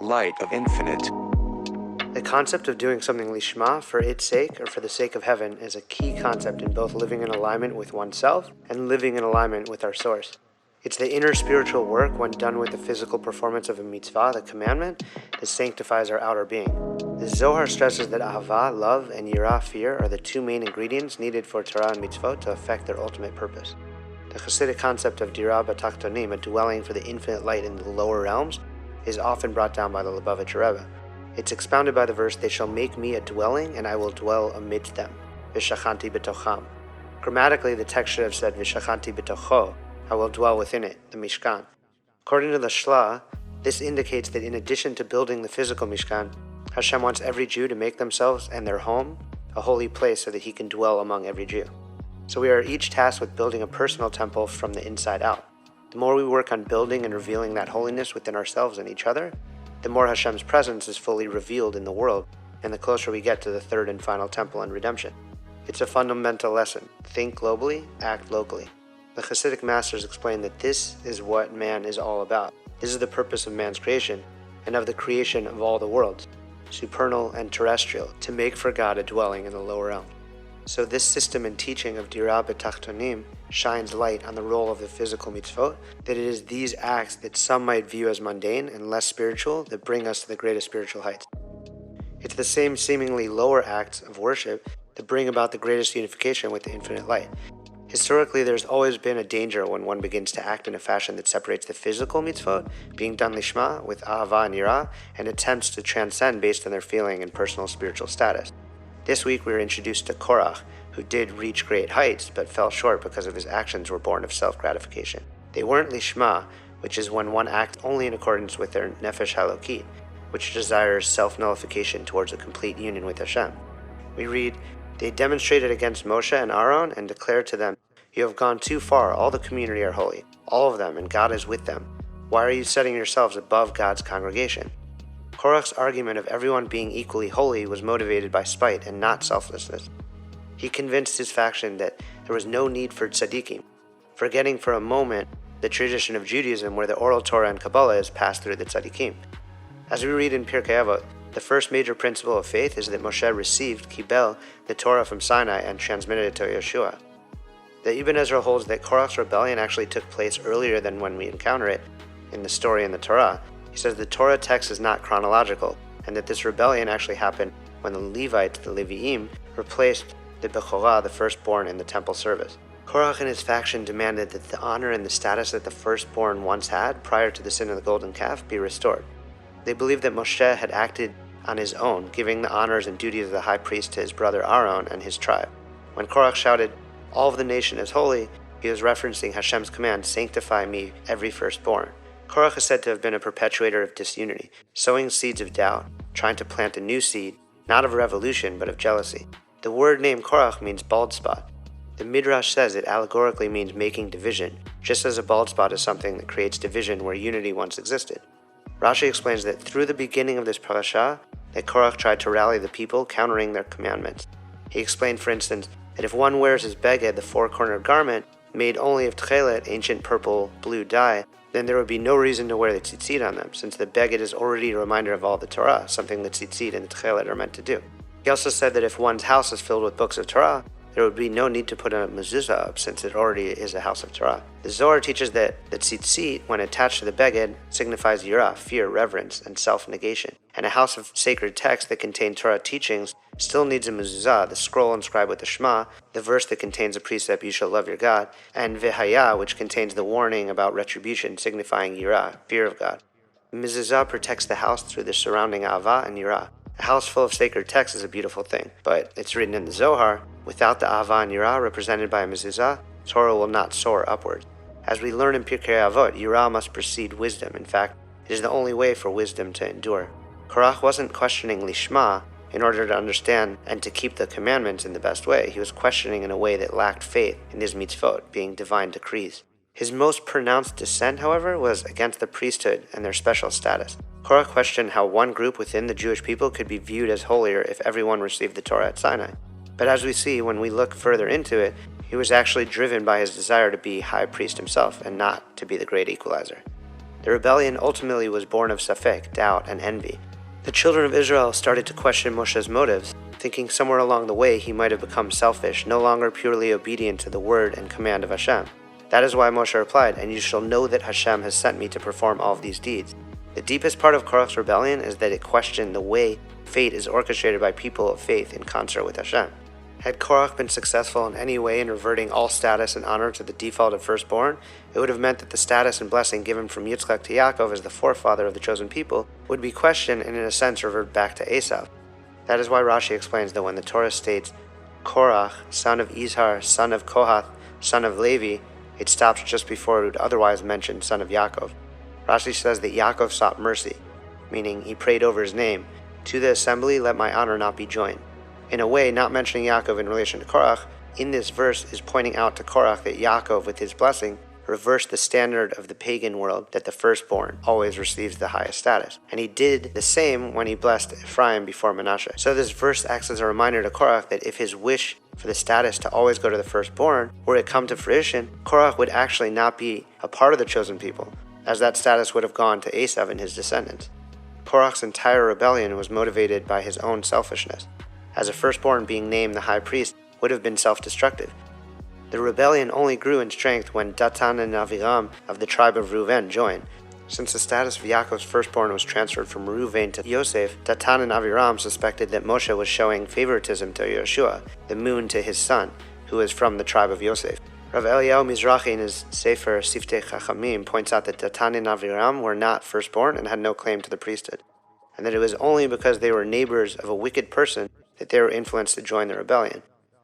light of infinite. The concept of doing something Lishmah for its sake or for the sake of heaven is a key concept in both living in alignment with oneself and living in alignment with our source. It's the inner spiritual work when done with the physical performance of a mitzvah, the commandment, that sanctifies our outer being. The Zohar stresses that ahavah, love, and yirah, fear, are the two main ingredients needed for Torah and mitzvot to effect their ultimate purpose. The Hasidic concept of dirah b'tachtonim, a dwelling for the infinite light in the lower realms, is often brought down by the Lubavitcher Rebbe. It's expounded by the verse, "They shall make me a dwelling, and I will dwell amidst them." V'shachanti b'tocham. Grammatically, the text should have said, "V'shachanti b'tocho," I will dwell within it, the Mishkan. According to the Lishmah, this indicates that in addition to building the physical Mishkan, Hashem wants every Jew to make themselves and their home a holy place so that he can dwell among every Jew. So we are each tasked with building a personal temple from the inside out. The more we work on building and revealing that holiness within ourselves and each other, the more Hashem's presence is fully revealed in the world, and the closer we get to the third and final temple and redemption. It's a fundamental lesson. Think globally, act locally. The Hasidic masters explain that this is what man is all about. This is the purpose of man's creation, and of the creation of all the worlds, supernal and terrestrial, to make for God a dwelling in the lower realm. So this system and teaching of dirah b'tachtonim shines light on the role of the physical mitzvot, that it is these acts that some might view as mundane and less spiritual that bring us to the greatest spiritual heights. It's the same seemingly lower acts of worship that bring about the greatest unification with the infinite light. Historically, there's always been a danger when one begins to act in a fashion that separates the physical mitzvot, being done lishma with ahavah and yirah, and attempts to transcend based on their feeling and personal spiritual status. This week we were introduced to Korach, who did reach great heights, but fell short because of his actions were born of self-gratification. They weren't lishma, which is when one acts only in accordance with their nefesh halokit, which desires self-nullification towards a complete union with Hashem. We read, "They demonstrated against Moshe and Aaron and declared to them, 'You have gone too far, all the community are holy, all of them, and God is with them. Why are you setting yourselves above God's congregation?'" Korach's argument of everyone being equally holy was motivated by spite and not selflessness. He convinced his faction that there was no need for tzaddikim, forgetting for a moment the tradition of Judaism where the oral Torah and Kabbalah is passed through the tzaddikim. As we read in Pirkei Avot, the first major principle of faith is that Moshe received, kibel, the Torah from Sinai and transmitted it to Yeshua. The Ibn Ezra holds that Korach's rebellion actually took place earlier than when we encounter it in the story in the Torah. He says the Torah text is not chronological, and that this rebellion actually happened when the Levites, the Leviim, replaced the Bechorah, the firstborn, in the temple service. Korach and his faction demanded that the honor and the status that the firstborn once had prior to the sin of the golden calf be restored. They believed that Moshe had acted on his own, giving the honors and duties of the high priest to his brother Aaron and his tribe. When Korach shouted, "All of the nation is holy," he was referencing Hashem's command, "Sanctify me, every firstborn." Korach is said to have been a perpetuator of disunity, sowing seeds of doubt, trying to plant a new seed, not of revolution, but of jealousy. The word name Korach means bald spot. The Midrash says it allegorically means making division, just as a bald spot is something that creates division where unity once existed. Rashi explains that through the beginning of this parasha, that Korach tried to rally the people, countering their commandments. He explained, for instance, that if one wears his beged, the four-cornered garment, made only of tchelet, ancient purple-blue dye, then there would be no reason to wear the tzitzit on them, since the beged is already a reminder of all the Torah, something that tzitzit and the tchelet are meant to do. He also said that if one's house is filled with books of Torah, there would be no need to put a mezuzah up, since it already is a house of Torah. The Zohar teaches that the tzitzit, when attached to the beged, signifies yirah, fear, reverence, and self-negation. And a house of sacred texts that contain Torah teachings still needs a mezuzah, the scroll inscribed with the Shema, the verse that contains the precept, "You shall love your God," and v'haya, which contains the warning about retribution, signifying yirah, fear of God. The mezuzah protects the house through the surrounding ahavah and yirah. A house full of sacred texts is a beautiful thing, but it's written in the Zohar, without the ahavah and yirah represented by a mezuzah, Torah will not soar upwards. As we learn in Pirkei Avot, yirah must precede wisdom. In fact, it is the only way for wisdom to endure. Korach wasn't questioning Lishmah in order to understand and to keep the commandments in the best way. He was questioning in a way that lacked faith in his mitzvot, being divine decrees. His most pronounced dissent, however, was against the priesthood and their special status. Korach questioned how one group within the Jewish people could be viewed as holier if everyone received the Torah at Sinai. But as we see when we look further into it, he was actually driven by his desire to be high priest himself and not to be the great equalizer. The rebellion ultimately was born of safek, doubt, and envy. The children of Israel started to question Moshe's motives, thinking somewhere along the way he might have become selfish, no longer purely obedient to the word and command of Hashem. That is why Moshe replied, "And you shall know that Hashem has sent me to perform all of these deeds." The deepest part of Korach's rebellion is that it questioned the way fate is orchestrated by people of faith in concert with Hashem. Had Korach been successful in any way in reverting all status and honor to the default of firstborn, it would have meant that the status and blessing given from Yitzchak to Yaakov as the forefather of the chosen people would be questioned and in a sense reverted back to Esav. That is why Rashi explains that when the Torah states, Korach, son of Izhar, son of Kohath, son of Levi, it stops just before it would otherwise mention son of Yaakov. Rashi says that Yaakov sought mercy, meaning he prayed over his name, "To the assembly let my honor not be joined." In a way, not mentioning Yaakov in relation to Korach, in this verse is pointing out to Korach that Yaakov, with his blessing, reversed the standard of the pagan world that the firstborn always receives the highest status. And he did the same when he blessed Ephraim before Manasseh. So this verse acts as a reminder to Korach that if his wish for the status to always go to the firstborn were to come to fruition, Korach would actually not be a part of the chosen people, as that status would have gone to Esav and his descendants. Korach's entire rebellion was motivated by his own selfishness, as a firstborn being named the high priest would have been self-destructive. The rebellion only grew in strength when Datan and Aviram of the tribe of Reuven joined. Since the status of Yaakov's firstborn was transferred from Reuven to Yosef, Datan and Aviram suspected that Moshe was showing favoritism to Yeshua, the moon to his son, who is from the tribe of Yosef. Rav Eliyahu Mizrahi in his Sefer Siftei Chachamim points out that Datan and Aviram were not firstborn and had no claim to the priesthood, and that it was only because they were neighbors of a wicked person that they were influenced to join the rebellion.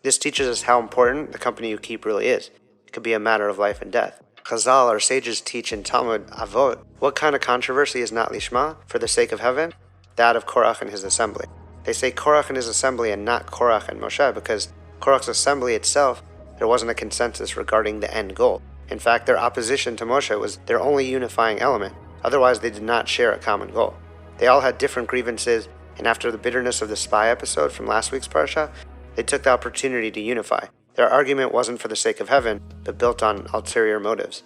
This teaches us how important the company you keep really is. It could be a matter of life and death. Chazal, our sages, teach in Talmud Avot, what kind of controversy is not Lishmah, for the sake of heaven? That of Korach and his assembly. They say Korach and his assembly and not Korach and Moshe because Korach's assembly itself, there wasn't a consensus regarding the end goal. In fact, their opposition to Moshe was their only unifying element. Otherwise, they did not share a common goal. They all had different grievances, and after the bitterness of the spy episode from last week's parsha, they took the opportunity to unify. Their argument wasn't for the sake of heaven, but built on ulterior motives.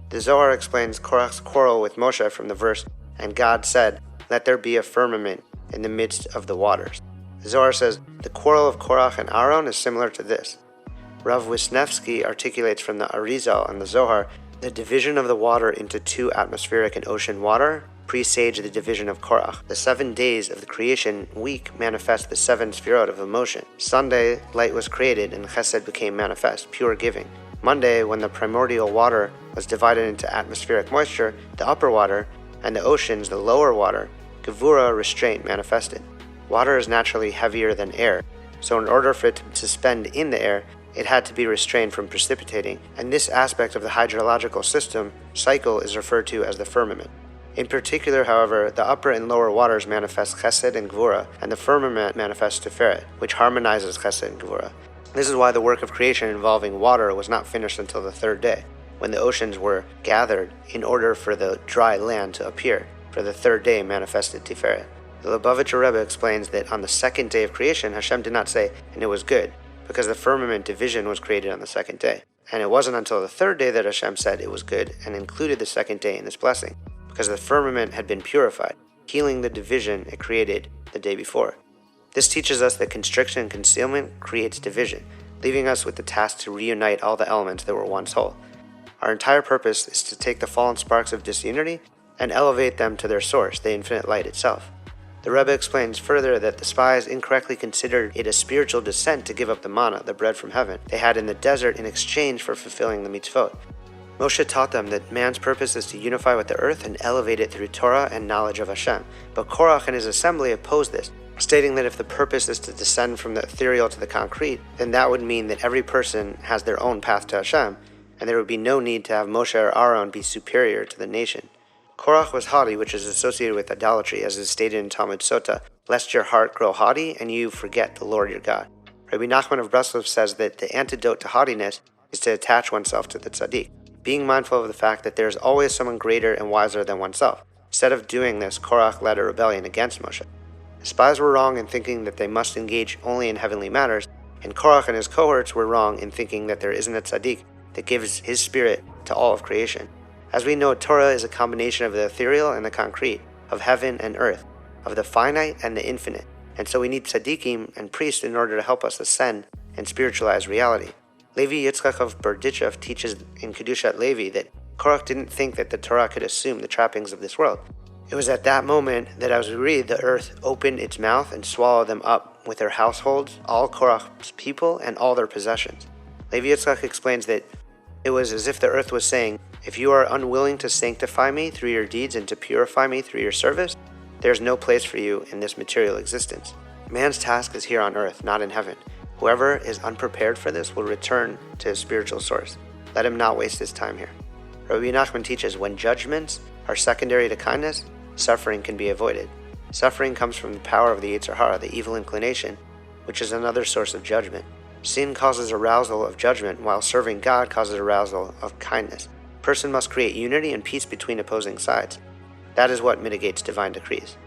The Zohar explains Korach's quarrel with Moshe from the verse, "And God said, let there be a firmament in the midst of the waters." The Zohar says, the quarrel of Korach and Aaron is similar to this. Rav Wisniewski articulates from the Arizal and the Zohar, the division of the water into two atmospheric and ocean water presage the division of Korach. The 7 days of the creation week manifest the 7 sefirot of emotion. Sunday, light was created and chesed became manifest, pure giving. Monday, when the primordial water was divided into atmospheric moisture, the upper water, and the oceans, the lower water, gevura, restraint, manifested. Water is naturally heavier than air, so in order for it to suspend in the air, it had to be restrained from precipitating, and this aspect of the hydrological system cycle is referred to as the firmament. In particular, however, the upper and lower waters manifest chesed and gvura, and the firmament manifests tiferet, which harmonizes chesed and gvura. This is why the work of creation involving water was not finished until the 3rd day, when the oceans were gathered in order for the dry land to appear, for the 3rd day manifested tiferet. The Lubavitcher Rebbe explains that on the 2nd day of creation, Hashem did not say, "and it was good," because the firmament division was created on the 2nd day. And it wasn't until the 3rd day that Hashem said it was good and included the 2nd day in this blessing, because the firmament had been purified, healing the division it created the day before. This teaches us that constriction and concealment creates division, leaving us with the task to reunite all the elements that were once whole. Our entire purpose is to take the fallen sparks of disunity and elevate them to their source, the infinite light itself. The Rebbe explains further that the spies incorrectly considered it a spiritual descent to give up the manna, the bread from heaven, they had in the desert in exchange for fulfilling the mitzvot. Moshe taught them that man's purpose is to unify with the earth and elevate it through Torah and knowledge of Hashem. But Korach and his assembly opposed this, stating that if the purpose is to descend from the ethereal to the concrete, then that would mean that every person has their own path to Hashem, and there would be no need to have Moshe or Aaron be superior to the nation. Korach was haughty, which is associated with idolatry, as is stated in Talmud Sota, "Lest your heart grow haughty and you forget the Lord your God." Rabbi Nachman of Breslov says that the antidote to haughtiness is to attach oneself to the tzaddik, being mindful of the fact that there is always someone greater and wiser than oneself. Instead of doing this, Korach led a rebellion against Moshe. The spies were wrong in thinking that they must engage only in heavenly matters, and Korach and his cohorts were wrong in thinking that there isn't a tzaddik that gives his spirit to all of creation. As we know, Torah is a combination of the ethereal and the concrete, of heaven and earth, of the finite and the infinite. And so we need tzaddikim and priests in order to help us ascend and spiritualize reality. Levi Yitzchok of Berditchev teaches in Kedushat Levi that Korach didn't think that the Torah could assume the trappings of this world. It was at that moment that, as we read, the earth opened its mouth and swallowed them up with their households, all Korach's people, and all their possessions. Levi Yitzchok explains that it was as if the earth was saying, if you are unwilling to sanctify me through your deeds and to purify me through your service, there is no place for you in this material existence. Man's task is here on earth, not in heaven. Whoever is unprepared for this will return to his spiritual source. Let him not waste his time here. Rabbi Nachman teaches, when judgments are secondary to kindness, suffering can be avoided. Suffering comes from the power of the yirah, the evil inclination, which is another source of judgment. Sin causes arousal of judgment, while serving God causes arousal of kindness. A person must create unity and peace between opposing sides. That is what mitigates divine decrees.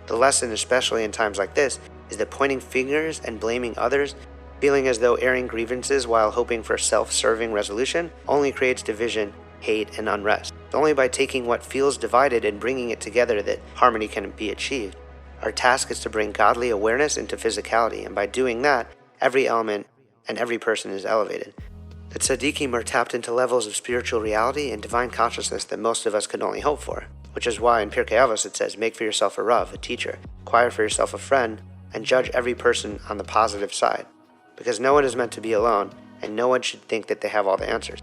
The lesson, especially in times like this, is that pointing fingers and blaming others, feeling as though airing grievances while hoping for self-serving resolution, only creates division, hate, and unrest. It's only by taking what feels divided and bringing it together that harmony can be achieved. Our task is to bring godly awareness into physicality, and by doing that, every element and every person is elevated. The tzaddikim are tapped into levels of spiritual reality and divine consciousness that most of us could only hope for, which is why in Pirkei Avos it says, make for yourself a rav, a teacher, acquire for yourself a friend, and judge every person on the positive side. Because no one is meant to be alone, and no one should think that they have all the answers.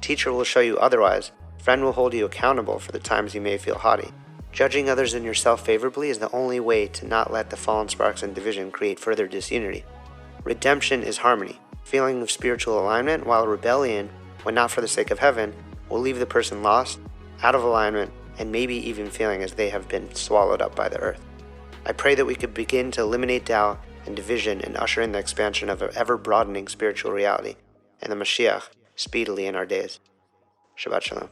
Teacher will show you otherwise. Friend will hold you accountable for the times you may feel haughty. Judging others and yourself favorably is the only way to not let the fallen sparks and division create further disunity. Redemption is harmony, feeling of spiritual alignment, while rebellion, when not for the sake of heaven, will leave the person lost, out of alignment, and maybe even feeling as they have been swallowed up by the earth. I pray that we could begin to eliminate doubt and division and usher in the expansion of an ever-broadening spiritual reality and the Mashiach speedily in our days. Shabbat Shalom.